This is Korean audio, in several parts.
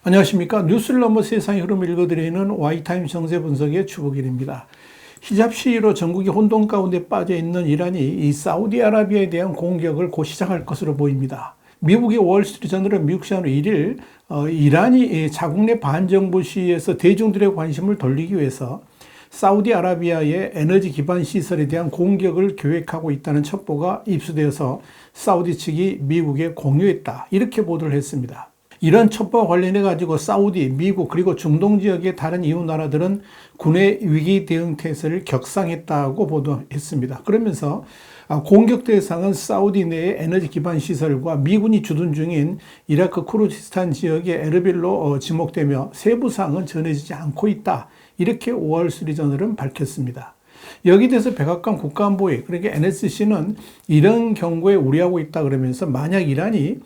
안녕하십니까. 뉴스를 넘어 세상의 흐름을 읽어드리는 Y타임 정세 분석의 추복일입니다. 히잡 시위로 전국이 혼돈 가운데 빠져 있는 이란이 이 사우디아라비아에 대한 공격을 곧 시작할 것으로 보입니다. 미국의 월스트리트저널은 미국 시간 1일 이란이 자국 내 반정부 시위에서 대중들의 관심을 돌리기 위해서 사우디아라비아의 에너지 기반 시설에 대한 공격을 계획하고 있다는 첩보가 입수되어서 사우디 측이 미국에 공유했다, 이렇게 보도를 했습니다. 이런 첩보와 관련해 가지고 사우디, 미국 그리고 중동 지역의 다른 이웃 나라들은 군의 위기 대응 태세를 격상했다고 보도했습니다. 그러면서 공격 대상은 사우디 내의 에너지 기반 시설과 미군이 주둔 중인 이라크 쿠르디스탄 지역의 에르빌로 지목되며 세부 사항은 전해지지 않고 있다, 이렇게 월스트리트저널은 밝혔습니다. 여기 대해서 백악관 국가안보회, 그러니까 NSC는 이런 경고에 우려하고 있다 그러면서 만약 이란이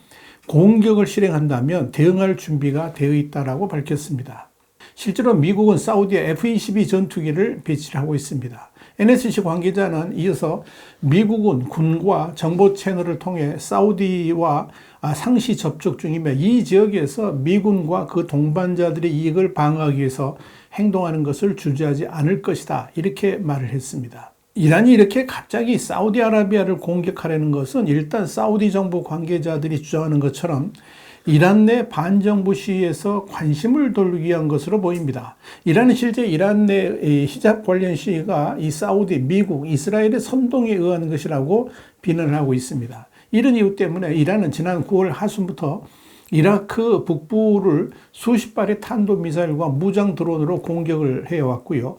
공격을 실행한다면 대응할 준비가 되어 있다라고 밝혔습니다. 실제로 미국은 사우디에 F-22 전투기를 배치를 하고 있습니다. NSC 관계자는 이어서 미국은 군과 정보 채널을 통해 사우디와 상시 접촉 중이며 이 지역에서 미군과 그 동반자들의 이익을 방어하기 위해서 행동하는 것을 주저하지 않을 것이다, 이렇게 말을 했습니다. 이란이 이렇게 갑자기 사우디아라비아를 공격하려는 것은 일단 사우디 정부 관계자들이 주장하는 것처럼 이란 내 반정부 시위에서 관심을 돌리기 위한 것으로 보입니다. 이란은 실제 이란 내 히잡 관련 시위가 이 사우디, 미국, 이스라엘의 선동에 의한 것이라고 비난을 하고 있습니다. 이런 이유 때문에 이란은 지난 9월 하순부터 이라크 북부를 수십 발의 탄도미사일과 무장 드론으로 공격을 해왔고요.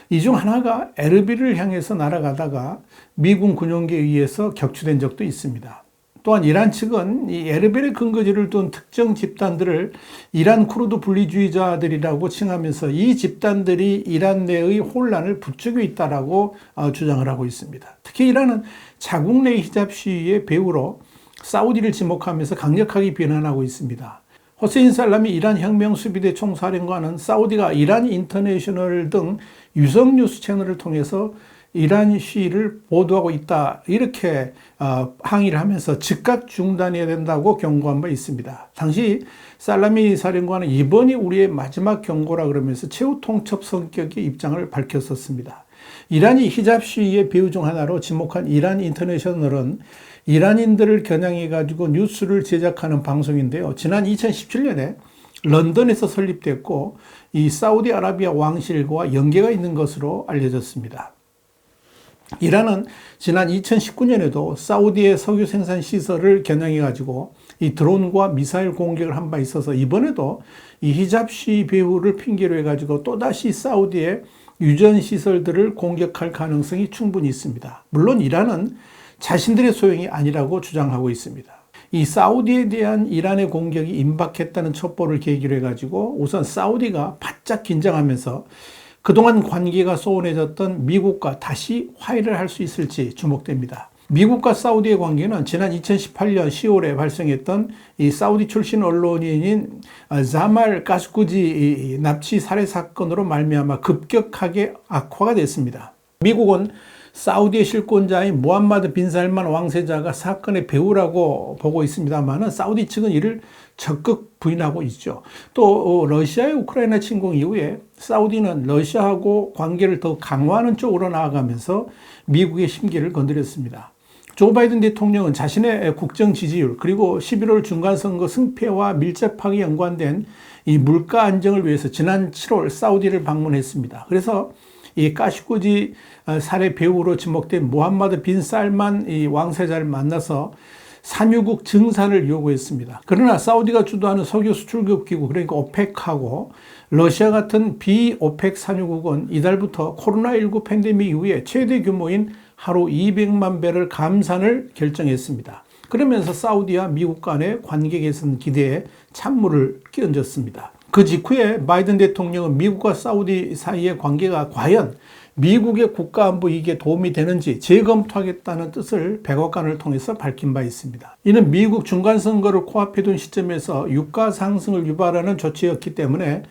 이 중 하나가 에르빌을 향해서 날아가다가 미군 군용기에 의해서 격추된 적도 있습니다. 또한 이란 측은 이 에르빌의 근거지를 둔 특정 집단들을 이란 쿠르드 분리주의자들이라고 칭하면서 이 집단들이 이란 내의 혼란을 부추기고 있다라고 주장을 하고 있습니다. 특히 이란은 자국 내 히잡 시위의 배후로 사우디를 지목하면서 강력하게 비난하고 있습니다. 호세인 살람이 이란 혁명수비대 총사령관은 사우디가 이란 인터내셔널 등 유성 뉴스 채널을 통해서 이란 시위를 보도하고 있다, 이렇게 항의를 하면서 즉각 중단해야 된다고 경고한 바 있습니다. 당시 살라미 사령관은 이번이 우리의 마지막 경고라 그러면서 최후 통첩 성격의 입장을 밝혔었습니다. 이란이 히잡 시위의 배후 중 하나로 지목한 이란 인터내셔널은 이란인들을 겨냥해 가지고 뉴스를 제작하는 방송인데요. 지난 2017년에 런던에서 설립됐고 이 사우디아라비아 왕실과 연계가 있는 것으로 알려졌습니다. 이란은 지난 2019년에도 사우디의 석유 생산 시설을 겨냥해 가지고 이 드론과 미사일 공격을 한 바 있어서 이번에도 이 히잡 시위 배후를 핑계로 해 가지고 또다시 사우디의 유전 시설들을 공격할 가능성이 충분히 있습니다. 물론 이란은 자신들의 소용이 아니라고 주장하고 있습니다. 이 사우디에 대한 이란의 공격이 임박했다는 첩보를 계기로 해가지고 우선 사우디가 바짝 긴장하면서 그동안 관계가 소원해졌던 미국과 다시 화해를 할 수 있을지 주목됩니다. 미국과 사우디의 관계는 지난 2018년 10월에 발생했던 이 사우디 출신 언론인인 자말 가슈쿠지 납치 살해 사건으로 말미암아 급격하게 악화가 됐습니다. 미국은 사우디의 실권자인 무함마드 빈 살만 왕세자가 사건의 배후라고 보고 있습니다만 사우디 측은 이를 적극 부인하고 있죠. 또 러시아의 우크라이나 침공 이후에 사우디는 러시아하고 관계를 더 강화하는 쪽으로 나아가면서 미국의 심기를 건드렸습니다. 조 바이든 대통령은 자신의 국정 지지율 그리고 11월 중간선거 승패와 밀접하게 연관된 이 물가 안정을 위해서 지난 7월 사우디를 방문했습니다. 그래서 이 까시쿠지 살해 배후로 지목된 무함마드 빈 살만 이 왕세자를 만나서 산유국 증산을 요구했습니다. 그러나 사우디가 주도하는 석유 수출국 기구, 그러니까 오펙하고 러시아 같은 비오펙 산유국은 이달부터 코로나19 팬데믹 이후에 최대 규모인 하루 200만 배럴 감산을 결정했습니다. 그러면서 사우디와 미국 간의 관계 개선 기대에 찬물을 끼얹었습니다. 그 직후에 바이든 대통령은 미국과 사우디 사이의 관계가 과연 미국의 국가안보 이익에 도움이 되는지 재검토하겠다는 뜻을 백악관을 통해서 밝힌 바 있습니다. 이는 미국 중간선거를 코앞에 둔 시점에서 유가 상승을 유발하는 조치였기 때문에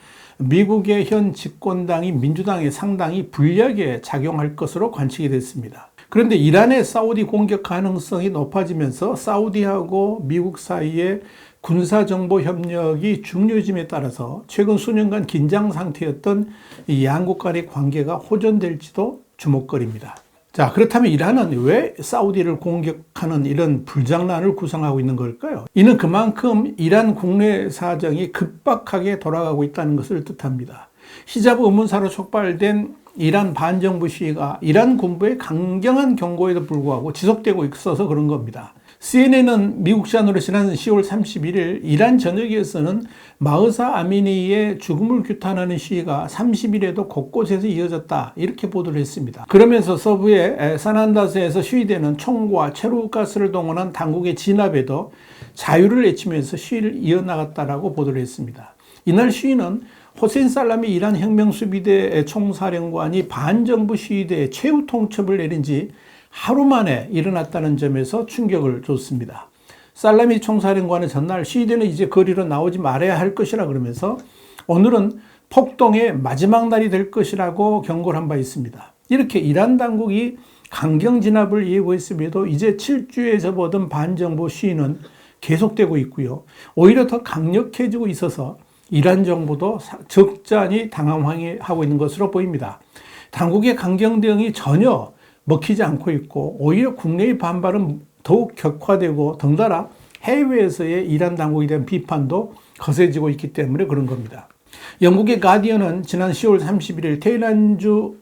미국의 현 집권당인 민주당에 상당히 불리하게 작용할 것으로 관측이 됐습니다. 그런데 이란의 사우디 공격 가능성이 높아지면서 사우디하고 미국 사이의 군사정보 협력이 중요해짐에 따라서 최근 수년간 긴장 상태였던 이 양국 간의 관계가 호전될지도 주목거리입니다. 자, 그렇다면 이란은 왜 사우디를 공격하는 이런 불장난을 구상하고 있는 걸까요? 이는 그만큼 이란 국내 사정이 급박하게 돌아가고 있다는 것을 뜻합니다. 히잡 의문사로 촉발된 이란 반정부 시위가 이란 군부의 강경한 경고에도 불구하고 지속되고 있어서 그런 겁니다. CNN은 미국 시간으로 지난 10월 31일 이란 전역에서는 마흐사 아미니의 죽음을 규탄하는 시위가 30일에도 곳곳에서 이어졌다 이렇게 보도를 했습니다. 그러면서 서부의 산안다스에서 시위대는 총과 최루가스를 동원한 당국의 진압에도 자유를 외치면서 시위를 이어나갔다라고 보도를 했습니다. 이날 시위는 호세인 살라미 이란 혁명수비대 총사령관이 반정부 시위대의 최후 통첩을 내린 지 하루 만에 일어났다는 점에서 충격을 줬습니다. 살라미 총사령관은 전날 시위대는 이제 거리로 나오지 말아야 할 것이라 그러면서 오늘은 폭동의 마지막 날이 될 것이라고 경고를 한 바 있습니다. 이렇게 이란 당국이 강경 진압을 예고했음에도 이제 7주에 접어든 반정부 시위는 계속되고 있고요. 오히려 더 강력해지고 있어서 이란 정부도 적잖이 당황하고 있는 것으로 보입니다. 당국의 강경 대응이 전혀 먹히지 않고 있고 오히려 국내의 반발은 더욱 격화되고 덩달아 해외에서의 이란 당국에 대한 비판도 거세지고 있기 때문에 그런 겁니다. 영국의 가디언은 지난 10월 31일 테헤란주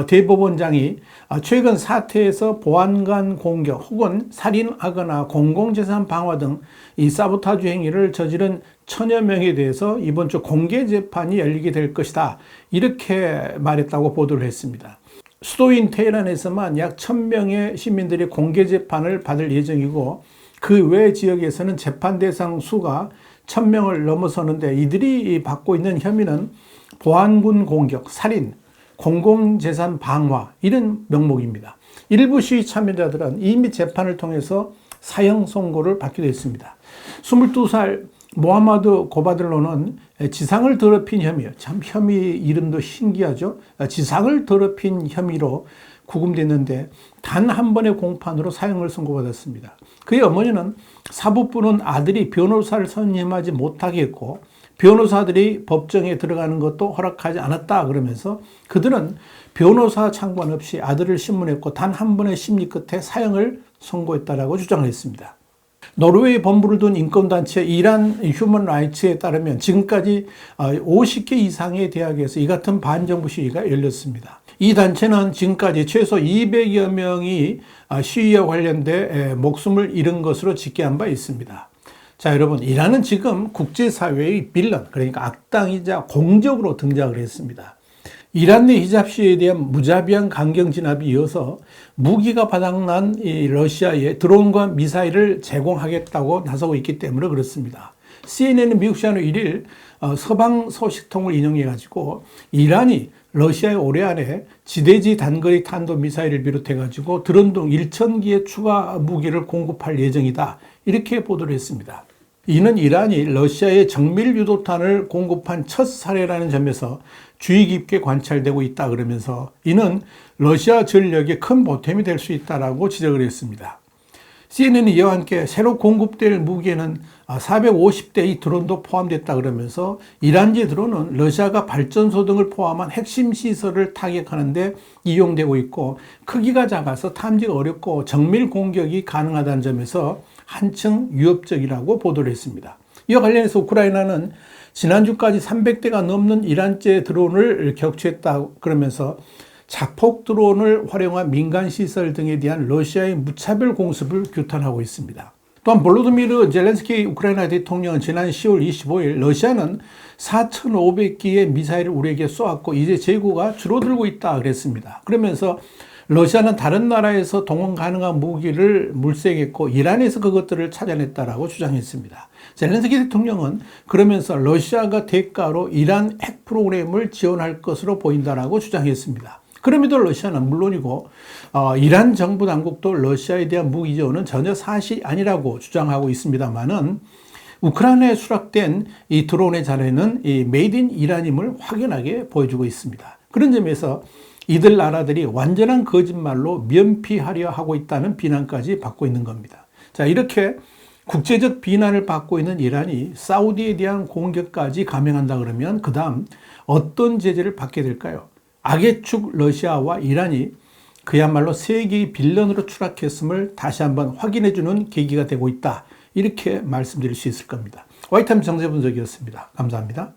대법원장이 최근 사태에서 보안관 공격 혹은 살인하거나 공공재산 방화 등 이 사보타주 행위를 저지른 1000여 명에 대해서 이번 주 공개 재판이 열리게 될 것이다 이렇게 말했다고 보도를 했습니다. 수도인 테헤란에서만 약 1000명의 시민들이 공개 재판을 받을 예정이고 그 외 지역에서는 재판 대상 수가 1000명을 넘어서는데 이들이 받고 있는 혐의는 보안군 공격, 살인, 공공재산 방화 이런 명목입니다. 일부 시위 참여자들은 이미 재판을 통해서 사형 선고를 받기도 했습니다. 22살 모하마드 고바들로는 지상을 더럽힌 혐의, 참 혐의 이름도 신기하죠. 지상을 더럽힌 혐의로 구금됐는데 단 한 번의 공판으로 사형을 선고받았습니다. 그의 어머니는 사부부는 아들이 변호사를 선임하지 못하게 했고 변호사들이 법정에 들어가는 것도 허락하지 않았다 그러면서 그들은 변호사 창관 없이 아들을 신문했고 단 한 번의 심리 끝에 사형을 선고했다라고 주장을 했습니다. 노르웨이 본부를 둔 인권단체 이란 휴먼 라이츠에 따르면 지금까지 50개 이상의 대학에서 이 같은 반정부 시위가 열렸습니다. 이 단체는 지금까지 최소 200여 명이 시위와 관련돼 목숨을 잃은 것으로 집계한 바 있습니다. 자, 여러분, 이란은 지금 국제사회의 빌런, 그러니까 악당이자 공적으로 등장을 했습니다. 이란 내 히잡 시위에 대한 무자비한 강경 진압이 이어서 무기가 바닥난 이 러시아에 드론과 미사일을 제공하겠다고 나서고 있기 때문에 그렇습니다. CNN은 미국 시간으로 1일 서방 소식통을 인용해가지고 이란이 러시아에 올해 안에 지대지 단거리 탄도미사일을 비롯해가지고 드론 등 1000기의 추가 무기를 공급할 예정이다. 이렇게 보도를 했습니다. 이는 이란이 러시아에 정밀 유도탄을 공급한 첫 사례라는 점에서 주의 깊게 관찰되고 있다 그러면서 이는 러시아 전력에 큰 보탬이 될 수 있다라고 지적을 했습니다. CNN이 이와 함께 새로 공급될 무기에는 450대의 드론도 포함됐다 그러면서 이란제 드론은 러시아가 발전소 등을 포함한 핵심 시설을 타격하는 데 이용되고 있고 크기가 작아서 탐지가 어렵고 정밀 공격이 가능하다는 점에서 한층 위협적이라고 보도를 했습니다. 이와 관련해서 우크라이나는 지난주까지 300대가 넘는 이란제 드론을 격추했다 그러면서 자폭 드론을 활용한 민간 시설 등에 대한 러시아의 무차별 공습을 규탄하고 있습니다. 또한 볼로디미르 젤렌스키 우크라이나 대통령은 지난 10월 25일 러시아는 4,500기의 미사일을 우리에게 쏘았고 이제 재고가 줄어들고 있다 그랬습니다. 그러면서 러시아는 다른 나라에서 동원 가능한 무기를 물색했고 이란에서 그것들을 찾아냈다라고 주장했습니다. 젤렌스키 대통령은 그러면서 러시아가 대가로 이란 핵 프로그램을 지원할 것으로 보인다라고 주장했습니다. 그럼에도 러시아는 물론이고 이란 정부 당국도 러시아에 대한 무기 지원은 전혀 사실이 아니라고 주장하고 있습니다만은 우크라이나에 수락된 이 드론의 자료는 이 메이드 인 이란임을 확연하게 보여주고 있습니다. 그런 점에서 이들 나라들이 완전한 거짓말로 면피하려 하고 있다는 비난까지 받고 있는 겁니다. 자, 이렇게 국제적 비난을 받고 있는 이란이 사우디에 대한 공격까지 감행한다 그러면 그 다음 어떤 제재를 받게 될까요? 악의 축 러시아와 이란이 그야말로 세계의 빌런으로 추락했음을 다시 한번 확인해주는 계기가 되고 있다. 이렇게 말씀드릴 수 있을 겁니다. 와이타임 정세 분석이었습니다. 감사합니다.